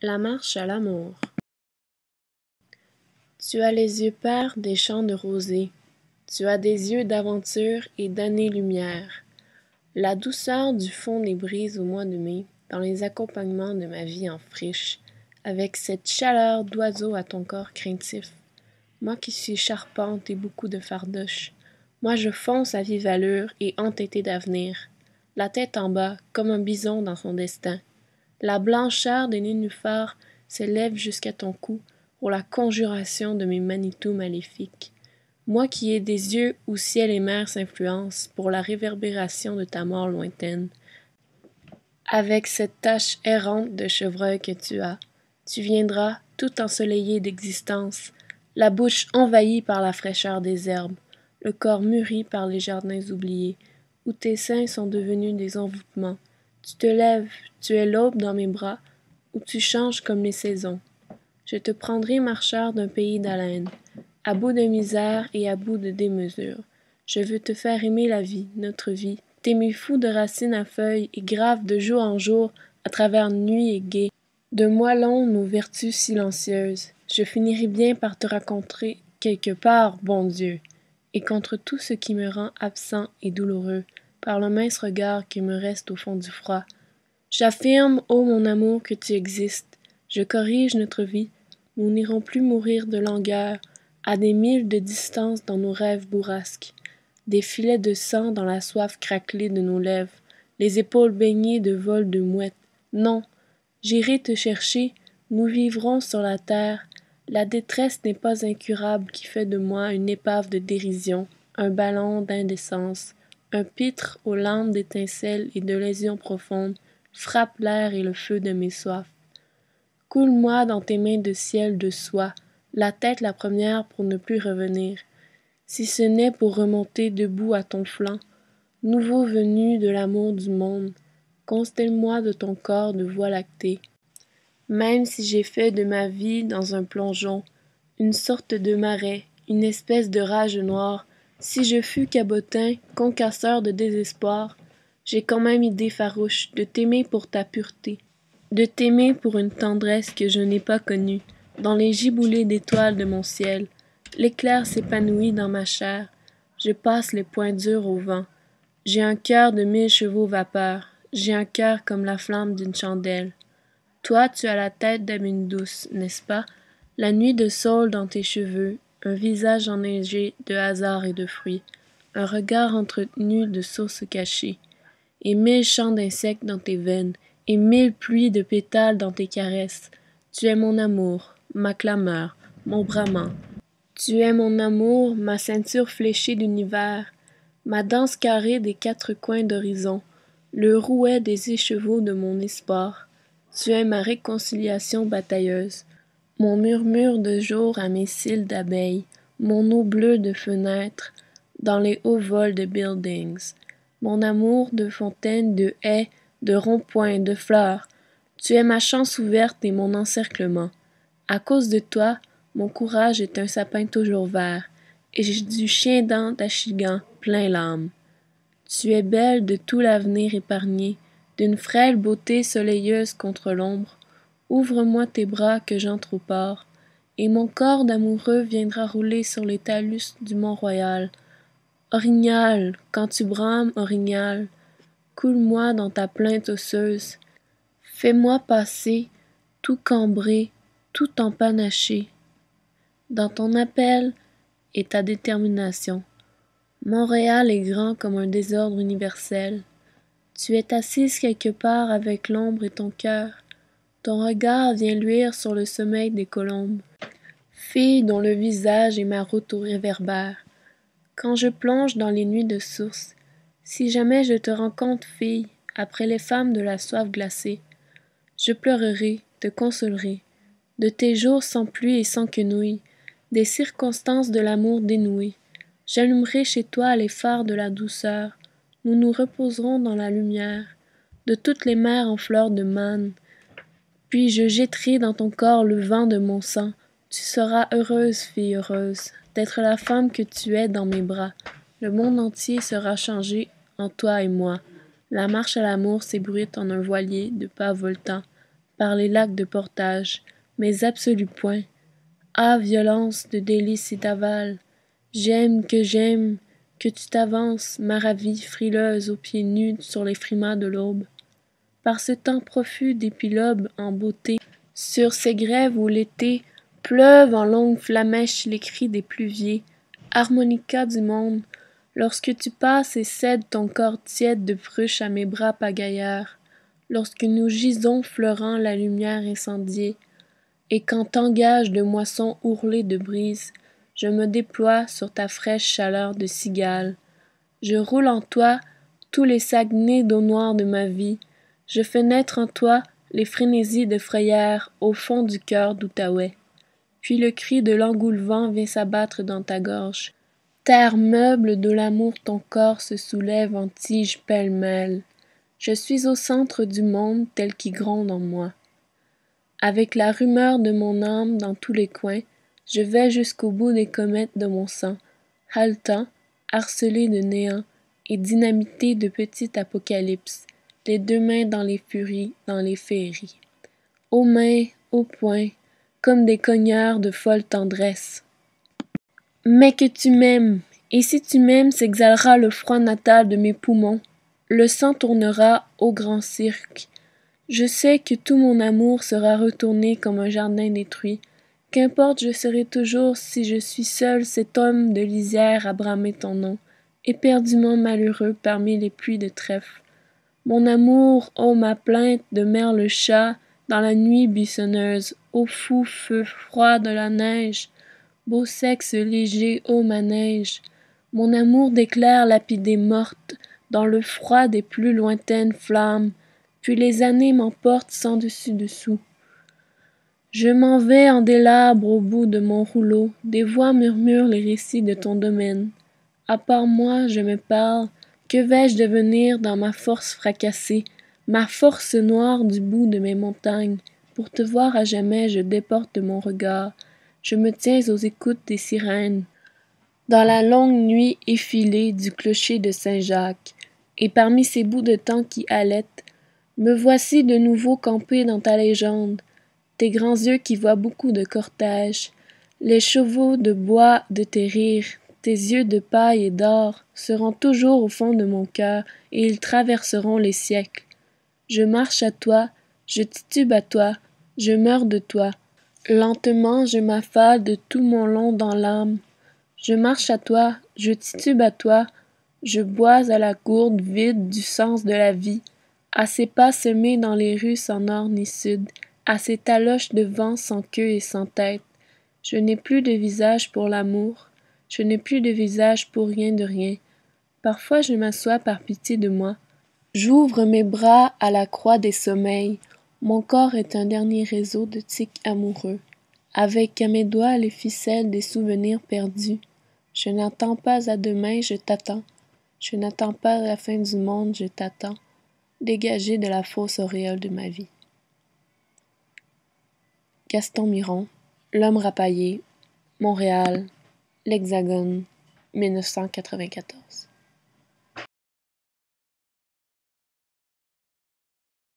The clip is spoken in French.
La marche à l'amour. Tu as les yeux pâles des champs de rosée, tu as des yeux d'aventure et d'années-lumière. La douceur du fond des brises au mois de mai, dans les accompagnements de ma vie en friche, avec cette chaleur d'oiseau à ton corps craintif. Moi qui suis charpente et beaucoup de fardoche, moi je fonce à vive allure et entêté d'avenir, la tête en bas comme un bison dans son destin. La blancheur des nénuphars s'élève jusqu'à ton cou pour la conjuration de mes Manitou maléfiques. Moi qui ai des yeux où ciel et mer s'influencent pour la réverbération de ta mort lointaine. Avec cette tache errante de chevreuil que tu viendras tout ensoleillé d'existence, la bouche envahie par la fraîcheur des herbes, le corps mûri par les jardins oubliés, où tes seins sont devenus des envoûtements. Tu te lèves, tu es l'aube dans mes bras, où tu changes comme les saisons. Je te prendrai marcheur d'un pays d'haleine, à bout de misère et à bout de démesure. Je veux te faire aimer la vie, notre vie, t'aimer fou de racines à feuilles et grave de jour en jour à travers nuit et guet. De moellons nos vertus silencieuses, je finirai bien par te rencontrer quelque part, bon Dieu, et contre tout ce qui me rend absent et douloureux, par le mince regard qui me reste au fond du froid. J'affirme, ô mon amour, que tu existes. Je corrige notre vie. Nous n'irons plus mourir de langueur, à des milles de distance dans nos rêves bourrasques. Des filets de sang dans la soif craquelée de nos lèvres, les épaules baignées de vols de mouettes. Non, j'irai te chercher, nous vivrons sur la terre. La détresse n'est pas incurable qui fait de moi une épave de dérision, un ballon d'indécence, un pitre aux lampes d'étincelles et de lésions profondes, frappe l'air et le feu de mes soifs. Coule-moi dans tes mains de ciel de soie, la tête la première pour ne plus revenir, si ce n'est pour remonter debout à ton flanc, nouveau venu de l'amour du monde, constelle-moi de ton corps de voie lactée. Même si j'ai fait de ma vie dans un plongeon, une sorte de marais, une espèce de rage noire, si je fus cabotin, concasseur de désespoir, j'ai quand même idée farouche de t'aimer pour ta pureté, de t'aimer pour une tendresse que je n'ai pas connue. Dans les giboulées d'étoiles de mon ciel, l'éclair s'épanouit dans ma chair, je passe les poings durs au vent. J'ai un cœur de 1000 chevaux vapeur, j'ai un cœur comme la flamme d'une chandelle. Toi, tu as la tête d'Amine douce, n'est-ce pas? La nuit de saule dans tes cheveux, un visage enneigé de hasard et de fruits, un regard entretenu de sources cachées, et 1000 chants d'insectes dans tes veines, et 1000 pluies de pétales dans tes caresses. Tu es mon amour, ma clameur, mon bramant. Tu es mon amour, ma ceinture fléchée d'univers, ma danse carrée des quatre coins d'horizon, le rouet des écheveaux de mon espoir. Tu es ma réconciliation batailleuse, mon murmure de jour à mes cils d'abeilles, mon eau bleue de fenêtre dans les hauts vols de buildings, mon amour de fontaines, de haies, de ronds-points, de fleurs. Tu es ma chance ouverte et mon encerclement. À cause de toi, mon courage est un sapin toujours vert, et j'ai du chien-dent d'Achigan plein l'âme. Tu es belle de tout l'avenir épargné, d'une frêle beauté soleilleuse contre l'ombre. Ouvre-moi tes bras que j'entre au port, et mon corps d'amoureux viendra rouler sur les talus du Mont-Royal. Orignal, quand tu brames, Orignal, coule-moi dans ta plainte osseuse. Fais-moi passer, tout cambré, tout empanaché. Dans ton appel et ta détermination. Montréal est grand comme un désordre universel. Tu es assise quelque part avec l'ombre et ton cœur. Ton regard vient luire sur le sommeil des colombes. Fille dont le visage est ma route au réverbère. Quand je plonge dans les nuits de source, si jamais je te rencontre, fille, après les femmes de la soif glacée, je pleurerai, te consolerai, de tes jours sans pluie et sans quenouille, des circonstances de l'amour dénouées. J'allumerai chez toi les phares de la douceur, nous nous reposerons dans la lumière, de toutes les mers en fleurs de manne, puis je jetterai dans ton corps le vent de mon sang. Tu seras heureuse, fille heureuse, d'être la femme que tu es dans mes bras. Le monde entier sera changé en toi et moi. La marche à l'amour s'ébruite en un voilier de pas voltants. par les lacs de portage, mes absolus points. Ah, violence de délices et d'aval, j'aime, que tu t'avances, ma ravie frileuse aux pieds nus sur les frimas de l'aube. Par ce temps profus d'épilogues en beauté, sur ces grèves où l'été pleuvent en longues flamèches les cris des pluviers, harmonica du monde, lorsque tu passes et cèdes ton corps tiède de pruche à mes bras pagailleurs, lorsque nous gisons fleurant la lumière incendiée, et quand t'engages de moissons ourlées de brise, je me déploie sur ta fraîche chaleur de cigale. Je roule en toi tous les Saguenay d'eau noire de ma vie. Je fais naître en toi les frénésies de frayeur au fond du cœur d'Outaouais. Puis le cri de l'engoulevent vient s'abattre dans ta gorge. Terre meuble de l'amour, ton corps se soulève en tige pêle-mêle. Je suis au centre du monde tel qui gronde en moi. Avec la rumeur de mon âme dans tous les coins, je vais jusqu'au bout des comètes de mon sang, haletant, harcelé de néant et dynamité de petite apocalypse, les deux mains dans les furies, dans les féeries. Aux mains, aux poings, comme des cogneurs de folle tendresse. Mais que tu m'aimes, et si tu m'aimes, s'exhalera le froid natal de mes poumons, le sang tournera au grand cirque. Je sais que tout mon amour sera retourné comme un jardin détruit. Qu'importe, je serai toujours, si je suis seul, cet homme de lisière à bramer ton nom, éperdument malheureux parmi les pluies de trèfle. Mon amour, ô ma plainte de merle-chat, dans la nuit buissonneuse, ô fou feu froid de la neige, beau sexe léger, ô ma neige, mon amour d'éclair lapidée morte, dans le froid des plus lointaines flammes, puis les années m'emportent sans dessus-dessous. Je m'en vais en délabre au bout de mon rouleau, des voix murmurent les récits de ton domaine. À part moi, je me parle, que vais-je devenir dans ma force fracassée, ma force noire du bout de mes montagnes? Pour te voir à jamais, je déporte mon regard, je me tiens aux écoutes des sirènes. Dans la longue nuit effilée du clocher de Saint-Jacques, et parmi ces bouts de temps qui halètent, me voici de nouveau campé dans ta légende, tes grands yeux qui voient beaucoup de cortèges, les chevaux de bois de tes rires, tes yeux de paille et d'or seront toujours au fond de mon cœur, et ils traverseront les siècles. Je marche à toi, je titube à toi, je meurs de toi. Lentement je m'affale de tout mon long dans l'âme. Je marche à toi, je titube à toi, je bois à la gourde vide du sens de la vie, à ces pas semés dans les rues sans nord ni sud, à ces taloches de vent sans queue et sans tête. Je n'ai plus de visage pour l'amour, je n'ai plus de visage pour rien de rien. Parfois je m'assois par pitié de moi. J'ouvre mes bras à la croix des sommeils. Mon corps est un dernier réseau de tics amoureux, avec à mes doigts les ficelles des souvenirs perdus. Je n'attends pas à demain, je t'attends. Je n'attends pas la fin du monde, je t'attends. Dégagé de la fausse auréole de ma vie. Gaston Miron, L'homme rapaillé, Montréal, l'Hexagone, 1994.